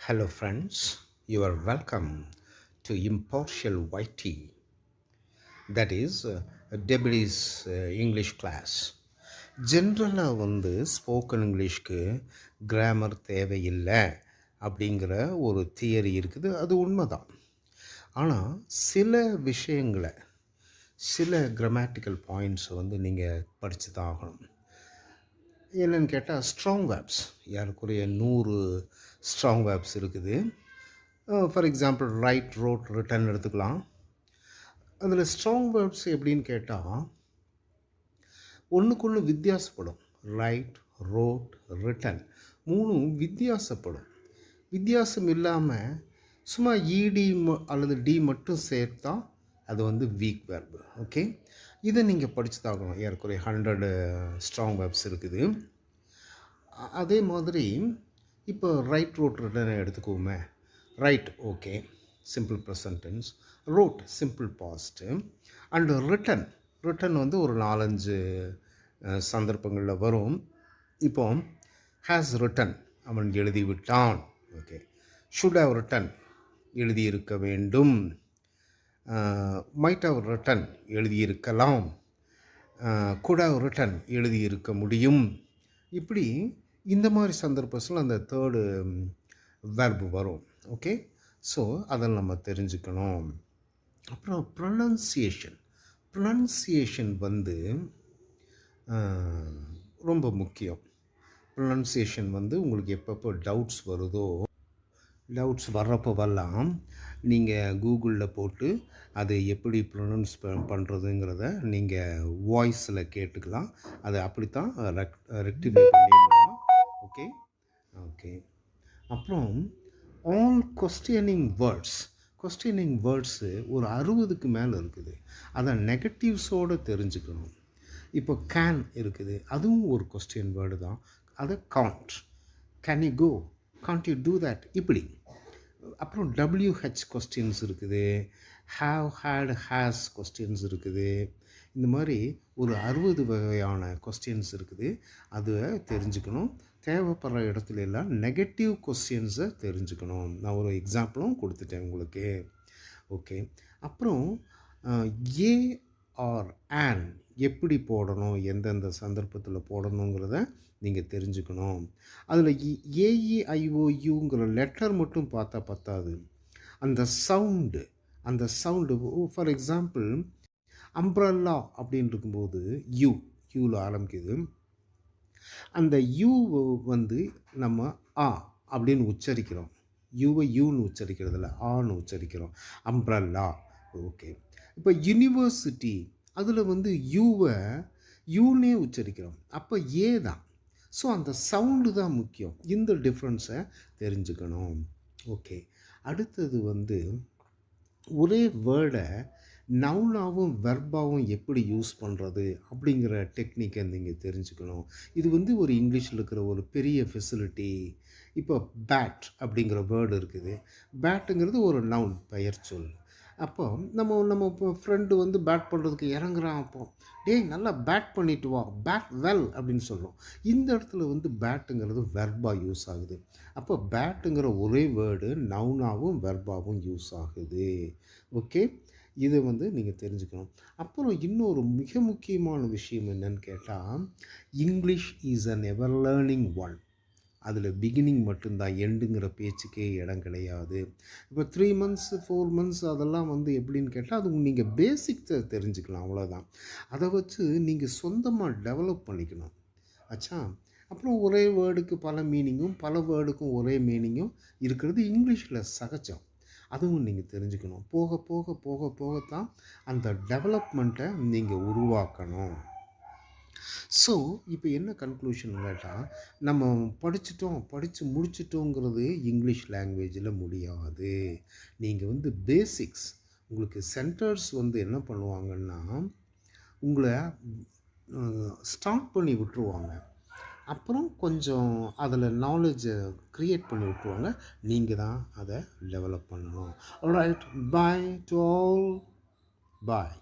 Hello, friends. You are welcome to Impartial YT. That is Debbie's English class. ஜென்ரலாக spoken இங்கிலீஷ்க்கு grammar தேவையில்லை அப்படிங்கிற ஒரு theory இருக்குது. அது உண்மைதான். ஆனால் சில விஷயங்களை, சில கிராமட்டிக்கல் பாயிண்ட்ஸை நீங்கள் படித்து தான் ஆகணும். என்னென்னு கேட்டால் ஸ்ட்ராங் வேர்ப்ஸ், யாருக்குரிய 100 ஸ்ட்ராங் வேர்ப்ஸ் இருக்குது. For example write, wrote, written எடுத்துக்கலாம். அதில் ஸ்ட்ராங் வேர்ப்ஸ் எப்படின்னு கேட்டால் ஒன்றுக்கு ஒன்று வித்தியாசப்படும். ரைட், ரோட், ரிட்டன் 3 வித்தியாசப்படும். வித்தியாசம் இல்லாமல் சும்மா இடி அல்லது டி மட்டும் சேர்த்தா அது வீக் வேர்பு. ஓகே, இதை நீங்கள் படித்து தாக்கணும். ஏறக்குறைய 100 ஸ்ட்ராங் வேர்ப்ஸ் இருக்குது. அதே மாதிரி இப்போ ரைட், ரோட், ரிட்டன் எடுத்துக்குவோமே. Write okay, simple present tense. Wrote simple past. And written ஒரு 4-5 சந்தர்ப்பங்களில் வரும். இப்போ ஹேஸ் ரிட்டன், அவன் எழுதிவிட்டான். ஓகே. ஷுட் ஹவ் ரிட்டன், எழுதியிருக்க வேண்டும். மைட் ஹவ் ரிட்டன், எழுதியிருக்கலாம். குட் ஹவ் ரிட்டன், எழுதியிருக்க முடியும். இப்படி இந்த மாதிரி சந்தர்ப்பத்தில் அந்த தேர்டு வெர்பு வரும். ஓகே, ஸோ அதை நம்ம தெரிஞ்சுக்கணும். அப்புறம் ப்ரொனன்சியேஷன் ரொம்ப முக்கியம். ப்ரொனன்சியேஷன் உங்களுக்கு எப்பப்போ டவுட்ஸ் வருதோ, டவுட்ஸ் வர்றப்போவெல்லாம் நீங்கள் கூகுளில் போட்டு அதை எப்படி ப்ரொனவுன்ஸ் பண்ணுறதுங்கிறத நீங்கள் வாய்ஸில் கேட்டுக்கலாம். அதை அப்படித்தான் ரெக்டிஃபை பண்ணிடலாம். Okay okay. அப்புறம் ஆல் கொஸ்டியனிங் வேர்ட்ஸு ஒரு 60க்கு மேலே இருக்குது. அதை நெகட்டிவ்ஸோடு தெரிஞ்சுக்கணும். இப்போ கேன் இருக்குது, அதுவும் ஒரு கொஸ்டின் வேர்டு தான். அதை can't, can you go, can't you do that, இப்படி. அப்புறம் WH கொஸ்டின்ஸ் இருக்குது, ஹாவ், ஹேட், ஹேஸ் கொஸ்டின்ஸ் இருக்குது. இந்த மாதிரி ஒரு 60 வகையான கொஸ்டின்ஸ் இருக்குது. அதை தெரிஞ்சுக்கணும். தேவைப்படுற இடத்துல எல்லாம் நெகட்டிவ் கொஸ்டின்ஸை தெரிஞ்சுக்கணும். நான் ஒரு எக்ஸாம்பிளும் கொடுத்துட்டேன் உங்களுக்கு. ஓகே. அப்புறம் ஏ ஆர் ஆன் எப்படி போடணும், எந்தெந்த சந்தர்ப்பத்தில் போடணுங்கிறத நீங்கள் தெரிஞ்சுக்கணும். அதில் AEIOUங்கிற லெட்டர் மட்டும் பார்த்தா பத்தாது. அந்த சவுண்டு ஃபார் எக்ஸாம்பிள் அம்ப்ரல்லா அப்படின்னு இருக்கும்போது யூவில் ஆரம்பிக்குது. அந்த யூ நம்ம ஆ அப்படின்னு உச்சரிக்கிறோம். யூவை யூன்னு உச்சரிக்கிறதில்ல, ஆன்னு உச்சரிக்கிறோம். அம்ப்ரல்லா. ஓகே. இப்போ யூனிவர்சிட்டி, அதில் யூவை யூன்னே உச்சரிக்கிறோம். அப்போ ஏ தான். ஸோ அந்த சவுண்டு தான் முக்கியம். இந்த டிஃப்ரென்ஸை தெரிஞ்சுக்கணும். ஓகே. அடுத்தது ஒரே வேர்டை நவுனாகவும் வெர்பாகவும் எப்படி யூஸ் பண்ணுறது அப்படிங்கிற டெக்னிக்கை நீங்கள் தெரிஞ்சுக்கணும். இது ஒரு இங்கிலீஷில் இருக்கிற ஒரு பெரிய ஃபெசிலிட்டி. இப்போ பேட் அப்படிங்கிற வேர்டு இருக்குது. பேட்டுங்கிறது ஒரு நவுன், பெயர் சொல். அப்போ நம்ம இப்போ ஃப்ரெண்டு பேட் பண்ணுறதுக்கு இறங்குறான். அப்போ டேய் நல்லா பேட் பண்ணிட்டு வா, பேட் வெல் அப்படின்னு சொல்கிறோம். இந்த இடத்துல பேட்டுங்கிறது வெர்பாக யூஸ் ஆகுது. அப்போ பேட்டுங்கிற ஒரே வேர்டு நவுனாகவும் வெர்பாகவும் யூஸ் ஆகுது. ஓகே, இதை நீங்கள் தெரிஞ்சுக்கணும். அப்புறம் இன்னொரு மிக முக்கியமான விஷயம் என்னன்னு கேட்டால், English is an ever learning one. அதில் பிகினிங் மட்டும்தான், எண்டுங்கிற பேச்சுக்கே இடம் கிடையாது. இப்போ 3 months 4 months அதெல்லாம் எப்படின்னு கேட்டால் அது நீங்கள் பேசிக்ஸை தெரிஞ்சுக்கலாம், அவ்வளோதான். அதை வச்சு நீங்கள் சொந்தமாக டெவலப் பண்ணிக்கணும். ஆச்சா. அப்புறம் ஒரே வேர்டுக்கு பல மீனிங்கும், பல வேர்டுக்கும் ஒரே மீனிங்கும் இருக்கிறது இங்கிலீஷில் சகஜம். அதுவும் நீங்கள் தெரிஞ்சுக்கணும். போக போக போக போகத்தான் அந்த டெவலப்மெண்ட்டை நீங்கள் உருவாக்கணும். ஸோ இப்போ என்ன கன்க்ளூஷன் கேட்டால், நம்ம படித்து முடிச்சிட்டோங்கிறது இங்கிலீஷ் லாங்குவேஜில் முடியாது. நீங்கள் பேசிக்ஸ், உங்களுக்கு சென்டர்ஸ் என்ன பண்ணுவாங்கன்னா உங்களை ஸ்டார்ட் பண்ணி விட்டுருவாங்க. அப்புறம் கொஞ்சம் அதில் நாலேஜை க்ரியேட் பண்ணி விட்டுருவாங்க. நீங்கள் தான் அதை டெவலப் பண்ணணும். Alright, bye to all, bye.